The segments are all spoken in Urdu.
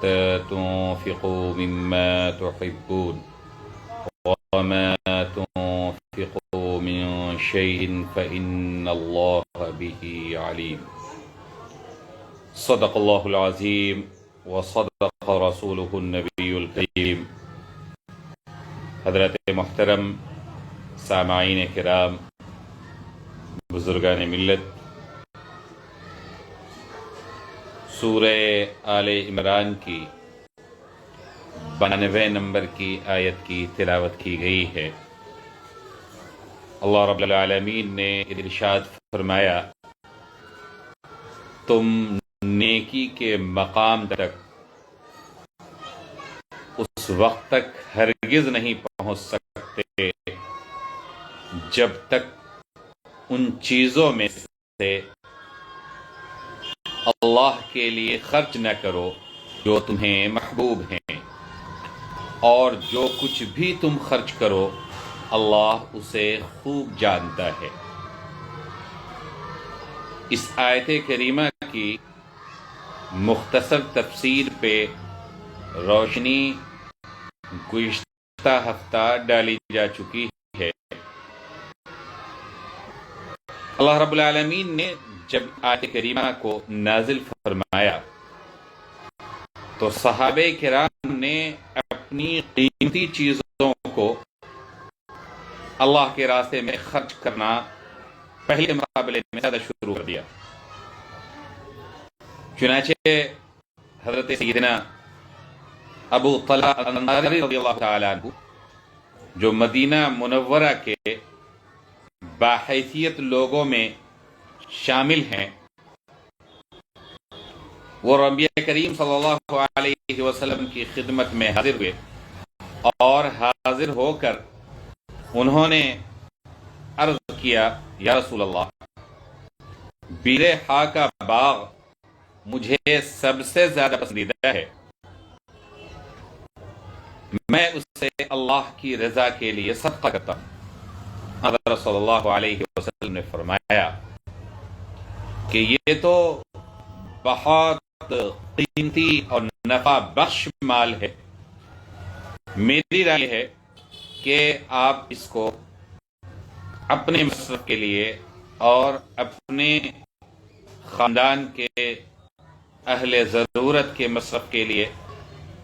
تنفقوا مما تحبون وما تنفقوا من شيء فإن الله به عليم صدق الله العظيم وصدق رسوله النبي الكريم۔ حضرت محترم سامعین کرام، بزرگان ملت، سورہ آل عمران کی 92 نمبر کی آیت کی تلاوت کی گئی ہے۔ اللہ رب العالمین نے ارشاد فرمایا، تم نیکی کے مقام تک اس وقت تک ہرگز نہیں پہنچ سکتے جب تک ان چیزوں میں سے اللہ کے لیے خرچ نہ کرو جو تمہیں محبوب ہیں، اور جو کچھ بھی تم خرچ کرو اللہ اسے خوب جانتا ہے۔ اس آیت کریمہ کی مختصر تفسیر پہ روشنی گزشتہ ہفتہ ڈالی جا چکی ہے۔ اللہ رب العالمین نے جب آیت کریمہ کو نازل فرمایا تو صحابہ کرام نے اپنی قیمتی چیزوں کو اللہ کے راستے میں خرچ کرنا پہلے مقابلے میں زیادہ شروع کر دیا۔ چنانچہ حضرت سیدنا ابو طلحہ الانصاری رضی اللہ تعالیٰ عنہ، جو مدینہ منورہ کے باحیثیت لوگوں میں شامل ہیں، وہ نبی کریم صلی اللہ علیہ وسلم کی خدمت میں حاضر ہوئے، اور حاضر ہو کر انہوں نے عرض کیا، یا رسول اللہ، بیر ہا کا باغ مجھے سب سے زیادہ پسندیدہ ہے، میں اسے اللہ کی رضا کے لیے صدقہ کرتا ہوں۔ حضرت صلی اللہ علیہ وسلم نے فرمایا کہ یہ تو بہت قیمتی اور نفع بخش مال ہے، میری رائے ہے کہ آپ اس کو اپنے مصرف کے لیے اور اپنے خاندان کے اہل ضرورت کے مصرف کے لیے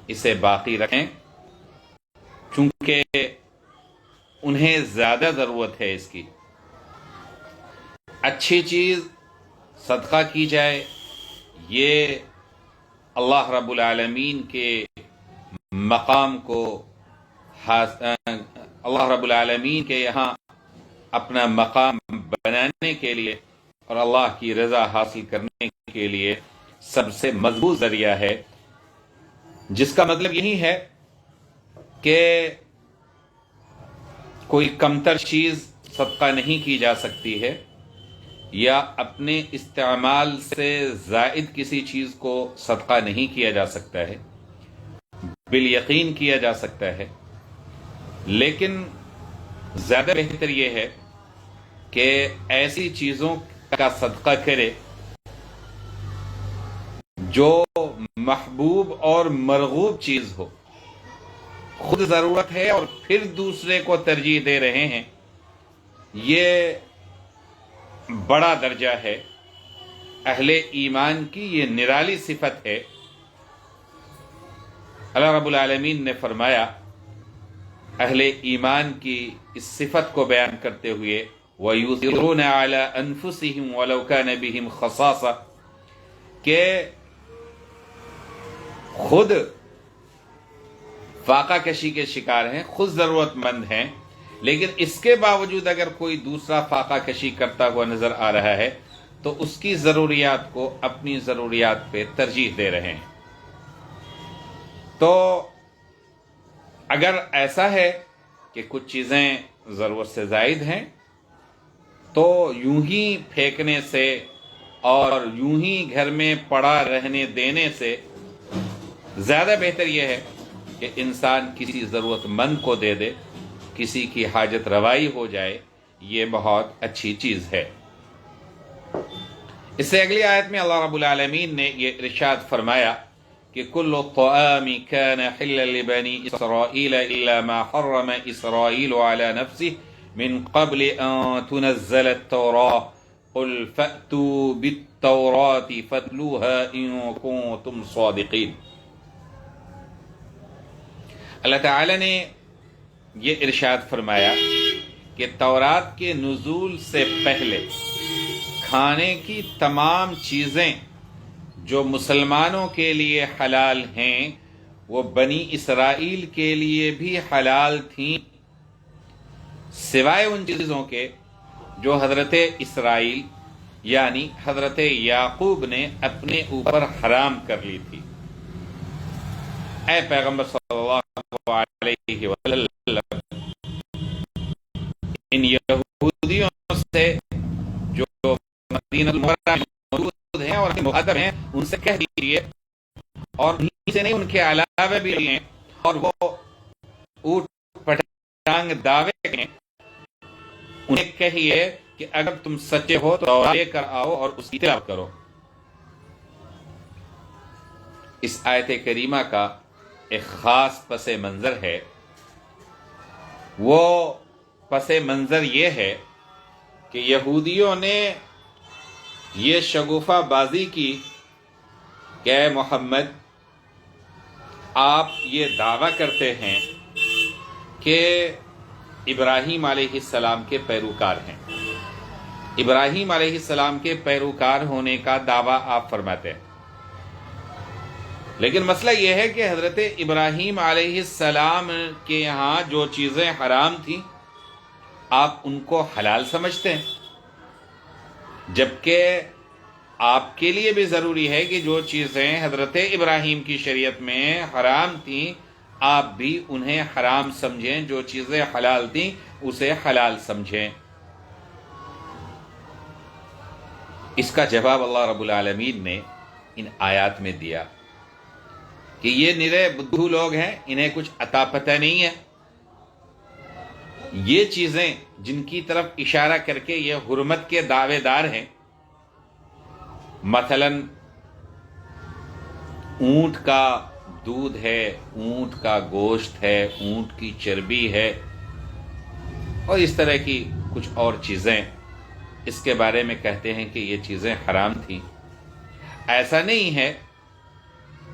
اسے باقی رکھیں، چونکہ انہیں زیادہ ضرورت ہے اس کی۔ اچھی چیز صدقہ کی جائے، یہ اللہ رب العالمین کے مقام کو اللہ رب العالمین کے یہاں اپنا مقام بنانے کے لیے اور اللہ کی رضا حاصل کرنے کے لیے سب سے مضبوط ذریعہ ہے، جس کا مطلب یہی ہے کہ کوئی کمتر چیز صدقہ نہیں کی جا سکتی ہے، یا اپنے استعمال سے زائد کسی چیز کو صدقہ نہیں کیا جا سکتا ہے، بالیقین کیا جا سکتا ہے، لیکن زیادہ بہتر یہ ہے کہ ایسی چیزوں کا صدقہ کرے جو محبوب اور مرغوب چیز ہو، خود ضرورت ہے اور پھر دوسرے کو ترجیح دے رہے ہیں، یہ بڑا درجہ ہے، اہل ایمان کی یہ نرالی صفت ہے۔ اللہ رب العالمین نے فرمایا اہل ایمان کی اس صفت کو بیان کرتے ہوئے، وَيُؤْثِرُونَ عَلَىٰ أَنفُسِهِمْ وَلَوْ كَانَ بِهِمْ خَصَاصَةٌ، کہ خود فاقہ کشی کے شکار ہیں، خود ضرورت مند ہیں، لیکن اس کے باوجود اگر کوئی دوسرا فاقہ کشی کرتا ہوا نظر آ رہا ہے تو اس کی ضروریات کو اپنی ضروریات پہ ترجیح دے رہے ہیں۔ تو اگر ایسا ہے کہ کچھ چیزیں ضرورت سے زائد ہیں تو یوں ہی پھینکنے سے اور یوں ہی گھر میں پڑا رہنے دینے سے زیادہ بہتر یہ ہے کہ انسان کسی ضرورت مند کو دے دے، کسی کی حاجت روائی ہو جائے، یہ بہت اچھی چیز ہے۔ اس سے اگلی آیت میں اللہ رب العالمین نے یہ ارشاد فرمایا کہ کل الطعام كان حلا لبني اسرائيل الا ما حرم اسرائيل على نفسه من قبل ان تنزل التوراة قل فأتوا بالتوراة فاتلوها ان كنتم صادقين۔ اللہ تعالی نے یہ ارشاد فرمایا کہ تورات کے نزول سے پہلے کھانے کی تمام چیزیں جو مسلمانوں کے لیے حلال ہیں وہ بنی اسرائیل کے لیے بھی حلال تھیں، سوائے ان چیزوں کے جو حضرت اسرائیل یعنی حضرت یعقوب نے اپنے اوپر حرام کر لی تھی۔ اے پیغمبر صلی اللہ علیہ وسلم، ان یہودیوں سے جو مدینہ المنورہ میں موجود ہیں اور مخاطب ہیں ان سے کہہ دیجیے، اور انہیں سے نہیں ان کے علاوہ بھی ہیں اور وہ اوٹ پٹانگ دعوے ہیں، انہیں کہیے کہ اگر تم سچے ہو تو لے کر آؤ اور اس کی تلاوت کرو۔ اس آیت کریمہ کا ایک خاص پس منظر ہے، وہ پس منظر یہ ہے کہ یہودیوں نے یہ شگوفہ بازی کی کہ اے محمد، آپ یہ دعویٰ کرتے ہیں کہ ابراہیم علیہ السلام کے پیروکار ہیں، ابراہیم علیہ السلام کے پیروکار ہونے کا دعویٰ آپ فرماتے ہیں، لیکن مسئلہ یہ ہے کہ حضرت ابراہیم علیہ السلام کے یہاں جو چیزیں حرام تھیں آپ ان کو حلال سمجھتے ہیں، جبکہ آپ کے لیے بھی ضروری ہے کہ جو چیزیں حضرت ابراہیم کی شریعت میں حرام تھیں آپ بھی انہیں حرام سمجھیں، جو چیزیں حلال تھیں اسے حلال سمجھیں۔ اس کا جواب اللہ رب العالمین نے ان آیات میں دیا کہ یہ نرے بدھو لوگ ہیں، انہیں کچھ عطا پتہ نہیں ہے، یہ چیزیں جن کی طرف اشارہ کر کے یہ حرمت کے دعوے دار ہیں، مثلا اونٹ کا دودھ ہے، اونٹ کا گوشت ہے، اونٹ کی چربی ہے اور اس طرح کی کچھ اور چیزیں، اس کے بارے میں کہتے ہیں کہ یہ چیزیں حرام تھیں۔ ایسا نہیں ہے،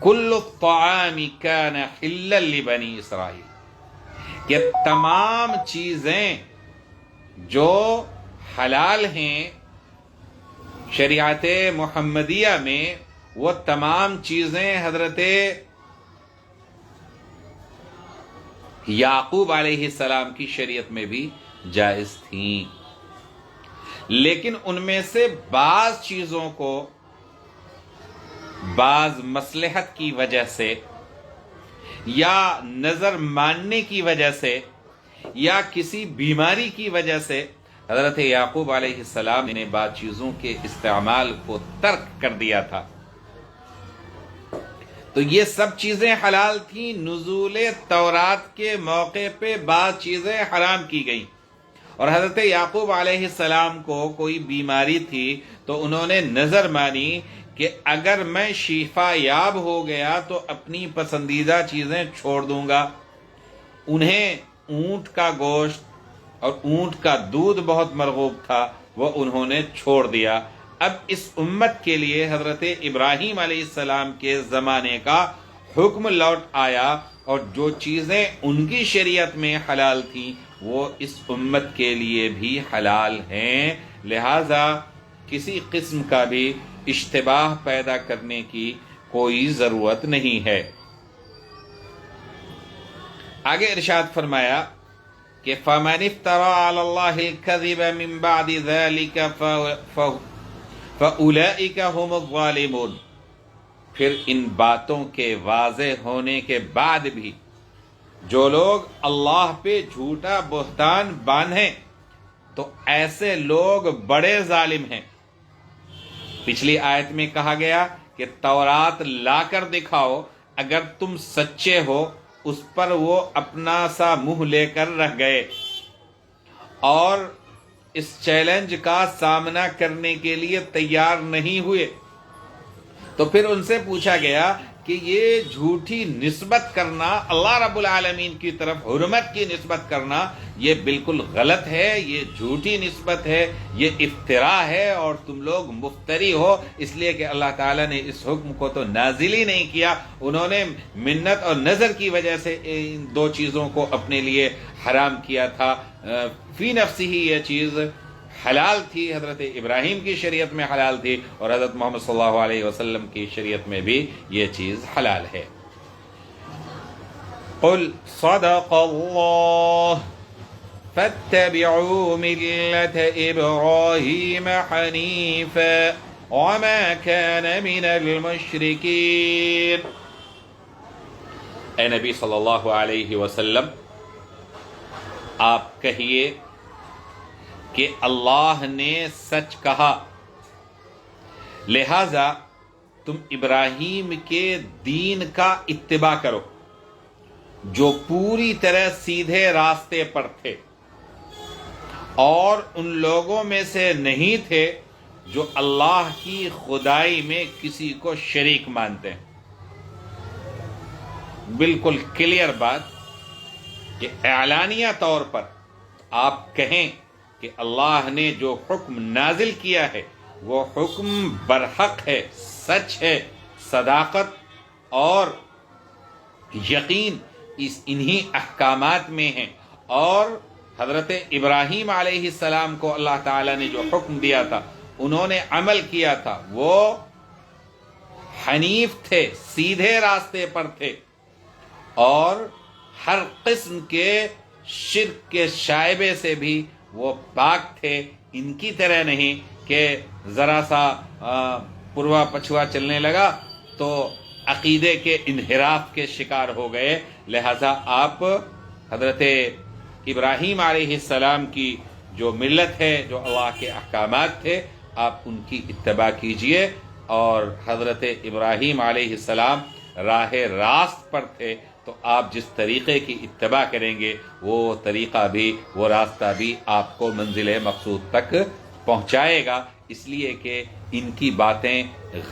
کل الطعام کان حلا لبنی اسرائیل، کہ تمام چیزیں جو حلال ہیں شریعت محمدیہ میں، وہ تمام چیزیں حضرت یعقوب علیہ السلام کی شریعت میں بھی جائز تھیں، لیکن ان میں سے بعض چیزوں کو بعض مصلحت کی وجہ سے یا نظر ماننے کی وجہ سے یا کسی بیماری کی وجہ سے حضرت یعقوب علیہ السلام نے بعض چیزوں کے استعمال کو ترک کر دیا تھا، تو یہ سب چیزیں حلال تھیں، نزول تورات کے موقع پہ بعض چیزیں حرام کی گئیں، اور حضرت یعقوب علیہ السلام کو کوئی بیماری تھی تو انہوں نے نظر مانی کہ اگر میں شفا یاب ہو گیا تو اپنی پسندیدہ چیزیں چھوڑ دوں گا۔ انہیں اونٹ کا گوشت اور اونٹ کا دودھ بہت مرغوب تھا، وہ انہوں نے چھوڑ دیا۔ اب اس امت کے لیے حضرت ابراہیم علیہ السلام کے زمانے کا حکم لوٹ آیا، اور جو چیزیں ان کی شریعت میں حلال تھیں وہ اس امت کے لیے بھی حلال ہیں، لہذا کسی قسم کا بھی اشتباہ پیدا کرنے کی کوئی ضرورت نہیں ہے۔ آگے ارشاد فرمایا کہ فَمَنِ افْتَرَىٰ عَلَى اللَّهِ الْكَذِبَ مِن بَعْدِ ذَلِكَ فَأُولَٰئِكَ هُمُ الظَّالِمُونَ۔ پھر ان باتوں کے واضح ہونے کے بعد بھی جو لوگ اللہ پہ جھوٹا بہتان باندھیں تو ایسے لوگ بڑے ظالم ہیں۔ پچھلی آیت میں کہا گیا کہ تورات لا کر دکھاؤ، اگر تم سچے ہو، اس پر وہ اپنا سا منہ لے کر رہ گئے اور اس چیلنج کا سامنا کرنے کے لیے تیار نہیں ہوئے، تو پھر ان سے پوچھا گیا کہ یہ جھوٹی نسبت کرنا اللہ رب العالمین کی طرف حرمت کی نسبت کرنا یہ بالکل غلط ہے، یہ جھوٹی نسبت ہے، یہ افتراء ہے اور تم لوگ مفتری ہو، اس لیے کہ اللہ تعالیٰ نے اس حکم کو تو نازل ہی نہیں کیا، انہوں نے منت اور نظر کی وجہ سے ان دو چیزوں کو اپنے لیے حرام کیا تھا۔ فی نفسی ہی یہ چیز حلال تھی، حضرت ابراہیم کی شریعت میں حلال تھی اور حضرت محمد صلی اللہ علیہ وسلم کی شریعت میں بھی یہ چیز حلال ہے۔ قل صدق اللہ فاتبعوا ملة ابراہیم حنیفا وما كان من المشرکین۔ اے نبی صلی اللہ علیہ وسلم، آپ کہیے کہ اللہ نے سچ کہا، لہذا تم ابراہیم کے دین کا اتباع کرو جو پوری طرح سیدھے راستے پر تھے اور ان لوگوں میں سے نہیں تھے جو اللہ کی خدائی میں کسی کو شریک مانتے ہیں۔ بالکل کلیئر بات کہ اعلانیہ طور پر آپ کہیں کہ اللہ نے جو حکم نازل کیا ہے وہ حکم برحق ہے، سچ ہے، صداقت اور یقین انہی احکامات میں ہیں، اور حضرت ابراہیم علیہ السلام کو اللہ تعالیٰ نے جو حکم دیا تھا انہوں نے عمل کیا تھا، وہ حنیف تھے، سیدھے راستے پر تھے اور ہر قسم کے شرک کے شائبے سے بھی وہ پاک تھے۔ ان کی طرح نہیں کہ ذرا سا پروا پچھوا چلنے لگا تو عقیدے کے انحراف کے شکار ہو گئے۔ لہذا آپ حضرت ابراہیم علیہ السلام کی جو ملت ہے، جو اللہ کے احکامات تھے، آپ ان کی اتباع کیجئے، اور حضرت ابراہیم علیہ السلام راہ راست پر تھے تو آپ جس طریقے کی اتباع کریں گے وہ طریقہ بھی، وہ راستہ بھی آپ کو منزل مقصود تک پہنچائے گا، اس لیے کہ ان کی باتیں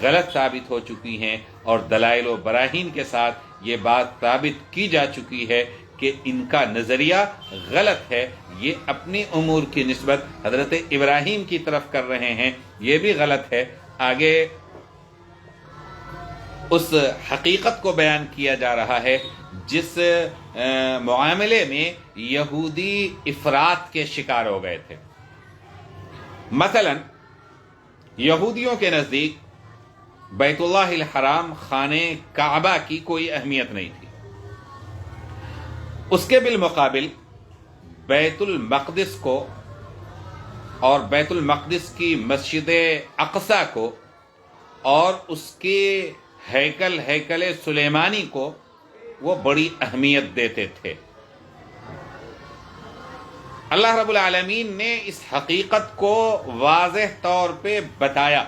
غلط ثابت ہو چکی ہیں اور دلائل و براہین کے ساتھ یہ بات ثابت کی جا چکی ہے کہ ان کا نظریہ غلط ہے، یہ اپنی امور کی نسبت حضرت ابراہیم کی طرف کر رہے ہیں، یہ بھی غلط ہے۔ آگے اس حقیقت کو بیان کیا جا رہا ہے جس معاملے میں یہودی افراط کے شکار ہو گئے تھے۔ مثلا یہودیوں کے نزدیک بیت اللہ الحرام خانہ کعبہ کی کوئی اہمیت نہیں تھی، اس کے بالمقابل بیت المقدس کو اور بیت المقدس کی مسجد اقصی کو اور اس کے ہیکل سلیمانی کو وہ بڑی اہمیت دیتے تھے۔ اللہ رب العالمین نے اس حقیقت کو واضح طور پہ بتایا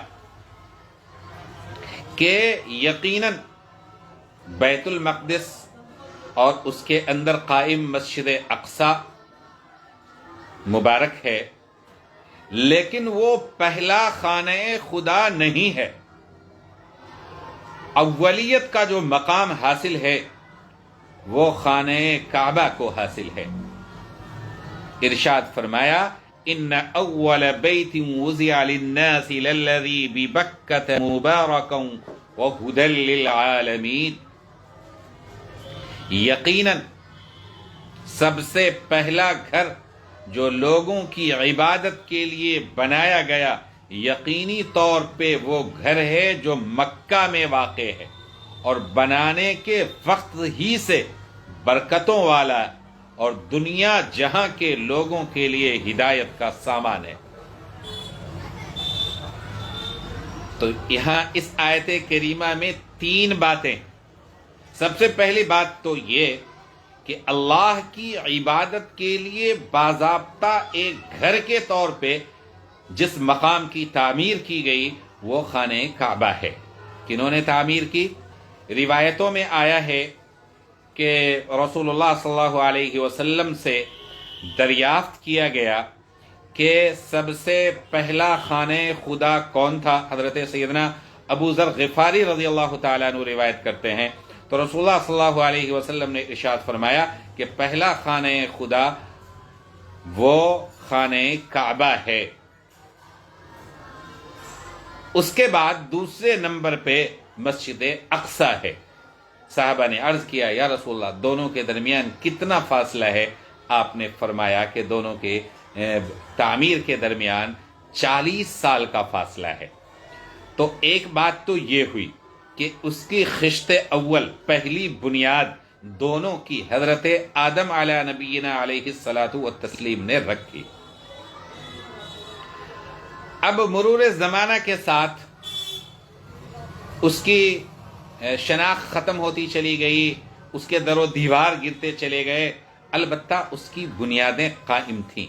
کہ یقیناً بیت المقدس اور اس کے اندر قائم مسجد اقصی مبارک ہے، لیکن وہ پہلا خانہ خدا نہیں ہے۔ اولیت کا جو مقام حاصل ہے وہ خانہ کعبہ کو حاصل ہے۔ ارشاد فرمایا ان اول بیت وضع للناس للذی ببکۃ مبارکا وہدی للعالمین، یقیناً سب سے پہلا گھر جو لوگوں کی عبادت کے لیے بنایا گیا یقینی طور پہ وہ گھر ہے جو مکہ میں واقع ہے اور بنانے کے وقت ہی سے برکتوں والا اور دنیا جہاں کے لوگوں کے لیے ہدایت کا سامان ہے۔ تو یہاں اس آیت کریمہ میں تین باتیں۔ سب سے پہلی بات تو یہ کہ اللہ کی عبادت کے لیے باضابطہ ایک گھر کے طور پہ جس مقام کی تعمیر کی گئی وہ خانہ کعبہ ہے۔ کنہوں نے تعمیر کی؟ روایتوں میں آیا ہے کہ رسول اللہ صلی اللہ علیہ وسلم سے دریافت کیا گیا کہ سب سے پہلا خانہ خدا کون تھا؟ حضرت سیدنا ابو ذر غفاری رضی اللہ تعالیٰ عنہ روایت کرتے ہیں، تو رسول اللہ صلی اللہ علیہ وسلم نے ارشاد فرمایا کہ پہلا خانہ خدا وہ خانہ کعبہ ہے، اس کے بعد دوسرے نمبر پہ مسجد اقصی ہے۔ صحابہ نے عرض کیا یا رسول اللہ دونوں کے درمیان کتنا فاصلہ ہے؟ آپ نے فرمایا کہ دونوں کے تعمیر کے درمیان 40 سال کا فاصلہ ہے۔ تو ایک بات تو یہ ہوئی کہ اس کی خشت اول، پہلی بنیاد دونوں کی حضرت آدم علیہ نبینا علیہ الصلاۃ والتسلیم نے رکھی۔ اب مرور زمانہ کے ساتھ اس کی شناخت ختم ہوتی چلی گئی، اس کے در و دیوار گرتے چلے گئے، البتہ اس کی بنیادیں قائم تھیں۔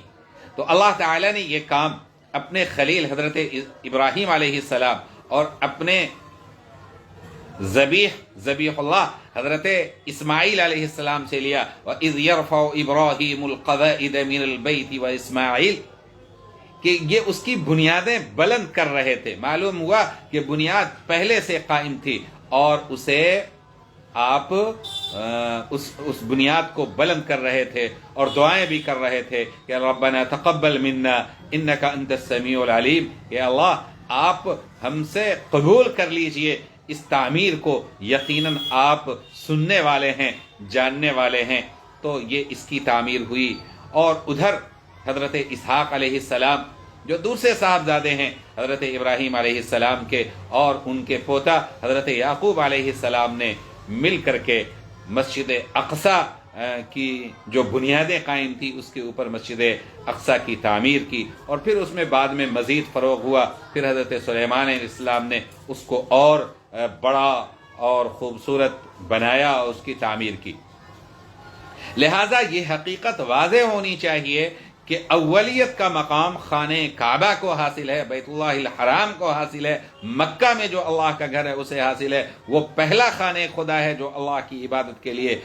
تو اللہ تعالیٰ نے یہ کام اپنے خلیل حضرت ابراہیم علیہ السلام اور اپنے ذبیح اللہ حضرت اسماعیل علیہ السلام سے لیا۔ وَإِذْ يَرْفَعُ إِبْرَاهِيمُ الْقَوَاعِدَ مِنَ الْبَيْتِ وَإِسْمَاعِيلُ، کہ یہ اس کی بنیادیں بلند کر رہے تھے۔ معلوم ہوا کہ بنیاد پہلے سے قائم تھی اور اسے آپ اس بنیاد کو بلند کر رہے تھے اور دعائیں بھی کر رہے تھے کہ ربنا تقبل منا انک انت السمیع العلیم، کہ اللہ آپ ہم سے قبول کر لیجئے اس تعمیر کو، یقیناً آپ سننے والے ہیں، جاننے والے ہیں۔ تو یہ اس کی تعمیر ہوئی۔ اور ادھر حضرت اسحاق علیہ السلام جو دوسرے صاحبزادے ہیں حضرت ابراہیم علیہ السلام کے، اور ان کے پوتا حضرت یعقوب علیہ السلام نے مل کر کے مسجد اقصی کی جو بنیادیں قائم تھی اس کے اوپر مسجد اقصی کی تعمیر کی، اور پھر اس میں بعد میں مزید فروغ ہوا۔ پھر حضرت سلیمان علیہ السلام نے اس کو اور بڑا اور خوبصورت بنایا اور اس کی تعمیر کی۔ لہٰذا یہ حقیقت واضح ہونی چاہیے کہ اولیت کا مقام خانہ کعبہ کو حاصل ہے، بیت اللہ الحرام کو حاصل ہے، مکہ میں جو اللہ کا گھر ہے اسے حاصل ہے۔ وہ پہلا خانہ خدا ہے جو اللہ کی عبادت کے لیے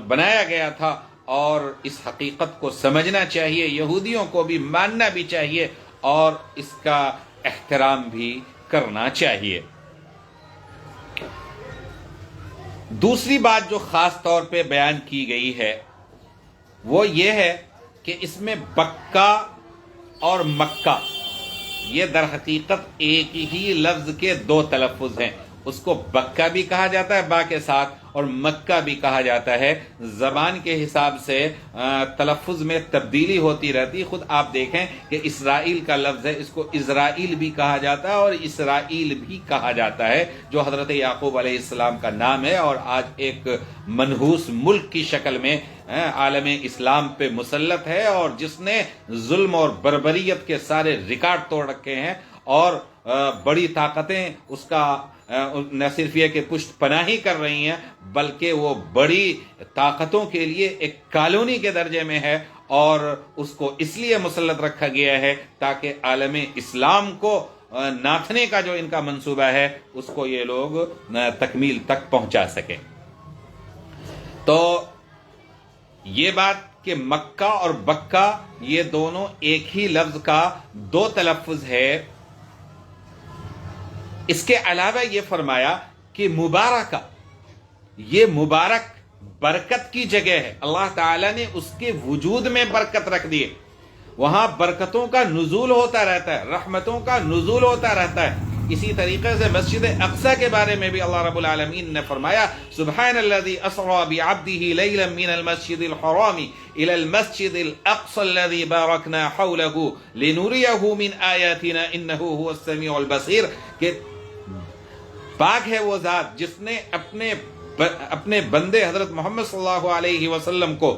بنایا گیا تھا، اور اس حقیقت کو سمجھنا چاہیے، یہودیوں کو بھی ماننا بھی چاہیے اور اس کا احترام بھی کرنا چاہیے۔ دوسری بات جو خاص طور پہ بیان کی گئی ہے وہ یہ ہے کہ اس میں بکہ اور مکہ یہ در حقیقت ایک ہی لفظ کے دو تلفظ ہیں۔ اس کو بکہ بھی کہا جاتا ہے با کے ساتھ اور مکہ بھی کہا جاتا ہے۔ زبان کے حساب سے تلفظ میں تبدیلی ہوتی رہتی۔ خود آپ دیکھیں کہ اسرائیل کا لفظ ہے، اس کو اسرائیل بھی کہا جاتا ہے اور اسرائیل بھی کہا جاتا ہے، جو حضرت یعقوب علیہ السلام کا نام ہے اور آج ایک منحوس ملک کی شکل میں عالم اسلام پہ مسلط ہے، اور جس نے ظلم اور بربریت کے سارے ریکارڈ توڑ رکھے ہیں، اور بڑی طاقتیں اس کا نہ صرف یہ کہ پشت پناہی کر رہی ہیں بلکہ وہ بڑی طاقتوں کے لیے ایک کالونی کے درجے میں ہے، اور اس کو اس لیے مسلط رکھا گیا ہے تاکہ عالم اسلام کو ناٹھنے کا جو ان کا منصوبہ ہے اس کو یہ لوگ تکمیل تک پہنچا سکیں۔ تو یہ بات کہ مکہ اور بکہ یہ دونوں ایک ہی لفظ کا دو تلفظ ہے۔ اس کے علاوہ یہ فرمایا کہ مبارکہ، یہ مبارک برکت کی جگہ ہے، اللہ تعالیٰ نے اس کے وجود میں برکت رکھ دی، وہاں برکتوں کا نزول ہوتا رہتا ہے، رحمتوں کا نزول ہوتا رہتا ہے۔ اسی طریقے سے مسجد اقصی کے بارے میں بھی اللہ رب العالمین نے فرمایا سبحان الذی اسری بعبدہ لیلا من المسجد الحرام الى المسجد الاقصى الذي باركنا حوله لنريه من آیاتنا انه هو السمیع البصیر، کہ پاک ہے وہ ذات جس نے اپنے بندے حضرت محمد صلی اللہ علیہ وسلم کو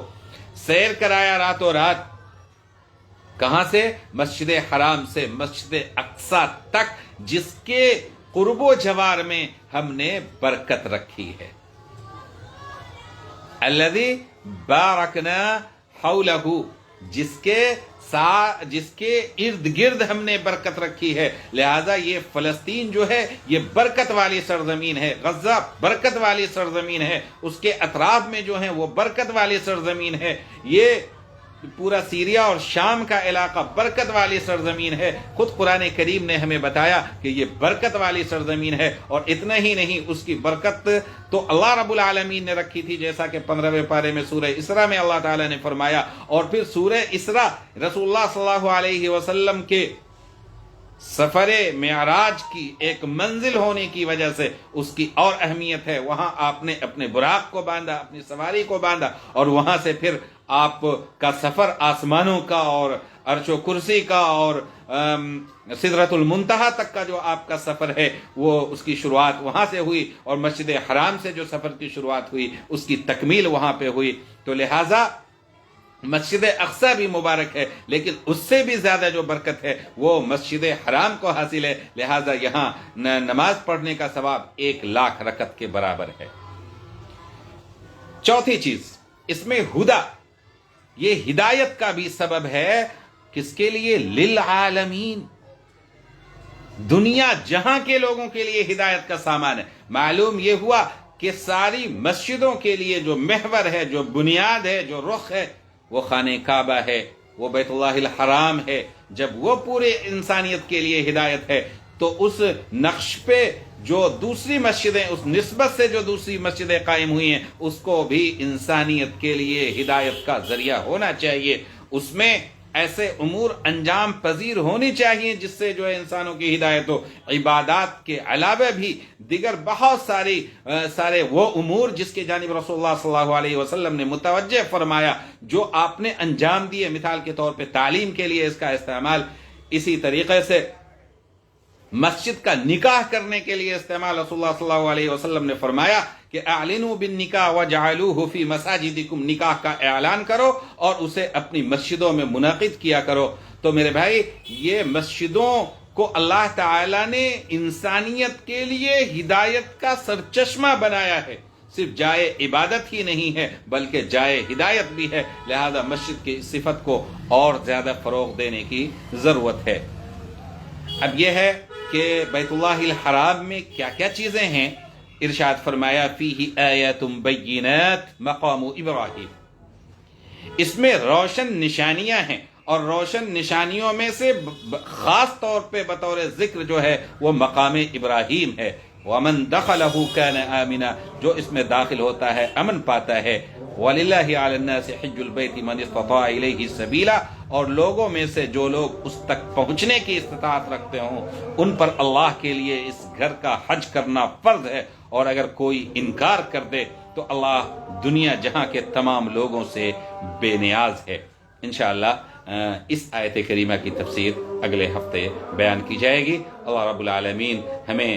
سیر کرایا راتوں رات، کہاں سے؟ مسجد حرام سے مسجد اقصی تک، جس کے قرب و جوار میں ہم نے برکت رکھی ہے۔ الذی بارکنا حولہ، جس کے ارد گرد ہم نے برکت رکھی ہے۔ لہذا یہ فلسطین جو ہے یہ برکت والی سرزمین ہے، غزہ برکت والی سرزمین ہے، اس کے اطراف میں جو ہیں وہ برکت والی سرزمین ہے۔ یہ پورا سیریا اور شام کا علاقہ برکت والی سرزمین ہے. خود قرآن کریم نے ہمیں بتایا کہ یہ برکت والی سرزمین ہے. اور اتنا ہی نہیں، اس کی برکت تو اللہ رب العالمین نے رکھی تھی، جیسا کہ 15ویں پارے میں سورہ اسراء میں اللہ تعالیٰ نے فرمایا. اور پھر سورہ اسراء رسول اللہ صلی اللہ علیہ وسلم کے سفر معراج کی ایک منزل ہونے کی وجہ سے اس کی اور اہمیت ہے. وہاں آپ نے اپنے براق کو باندھا، اپنی سواری کو باندھا، اور وہاں سے پھر آپ کا سفر آسمانوں کا اور عرش و کرسی کا اور سدرۃ المنتہا تک کا جو آپ کا سفر ہے، وہ اس کی شروعات وہاں سے ہوئی. اور مسجد حرام سے جو سفر کی شروعات ہوئی، اس کی تکمیل وہاں پہ ہوئی. تو لہٰذا مسجد اقصی بھی مبارک ہے، لیکن اس سے بھی زیادہ جو برکت ہے وہ مسجد حرام کو حاصل ہے. لہٰذا یہاں نماز پڑھنے کا ثواب 1,00,000 رکعت کے برابر ہے. چوتھی چیز، اس میں ہدا، یہ ہدایت کا بھی سبب ہے. کس کے لیے؟ للعالمین، دنیا جہاں کے لوگوں کے لیے ہدایت کا سامان ہے. معلوم یہ ہوا کہ ساری مسجدوں کے لیے جو محور ہے، جو بنیاد ہے، جو رخ ہے، وہ خانہ کعبہ ہے، وہ بیت اللہ الحرام ہے. جب وہ پورے انسانیت کے لیے ہدایت ہے، تو اس نقش پہ جو دوسری مسجدیں، اس نسبت سے جو دوسری مسجدیں قائم ہوئی ہیں، اس کو بھی انسانیت کے لیے ہدایت کا ذریعہ ہونا چاہیے. اس میں ایسے امور انجام پذیر ہونی چاہیے جس سے جو ہے انسانوں کی ہدایت ہو. عبادات کے علاوہ بھی دیگر بہت سارے وہ امور جس کے جانب رسول اللہ صلی اللہ علیہ وسلم نے متوجہ فرمایا، جو آپ نے انجام دیے. مثال کے طور پہ تعلیم کے لیے اس کا استعمال، اسی طریقے سے مسجد کا نکاح کرنے کے لیے استعمال. رسول اللہ صلی اللہ علیہ وسلم نے فرمایا کہ اعلنوا بالنکاح وجعلوه فی مساجدکم، نکاح کا اعلان کرو اور اسے اپنی مسجدوں میں منعقد کیا کرو. تو میرے بھائی، یہ مسجدوں کو اللہ تعالی نے انسانیت کے لیے ہدایت کا سرچشمہ بنایا ہے. صرف جائے عبادت ہی نہیں ہے بلکہ جائے ہدایت بھی ہے. لہذا مسجد کی صفت کو اور زیادہ فروغ دینے کی ضرورت ہے. اب یہ ہے کہ بیت اللہ الحرام میں کیا کیا چیزیں ہیں. ارشاد فرمایا فیہ آیات بینات مقام ابراہیم، اس میں روشن نشانیاں ہیں، اور روشن نشانیوں میں سے خاص طور پہ بطور ذکر جو ہے وہ مقام ابراہیم ہے. ومن دخلہ کان آمنا، جو اس میں داخل ہوتا ہے امن پاتا ہے. وَلِلَّهِ عَلَى النَّاسِ حِجُّ الْبَيْتِ مَنِ اسْتَطَاعَ إِلَيْهِ سَبِيلًا، اور لوگوں میں سے جو لوگ اس تک پہنچنے کی استطاعت رکھتے ہوں، ان پر اللہ کے لیے اس گھر کا حج کرنا فرض ہے. اور اگر کوئی انکار کر دے تو اللہ دنیا جہاں کے تمام لوگوں سے بے نیاز ہے. انشاءاللہ اس آیت کریمہ کی تفسیر اگلے ہفتے بیان کی جائے گی. اللہ رب العالمین ہمیں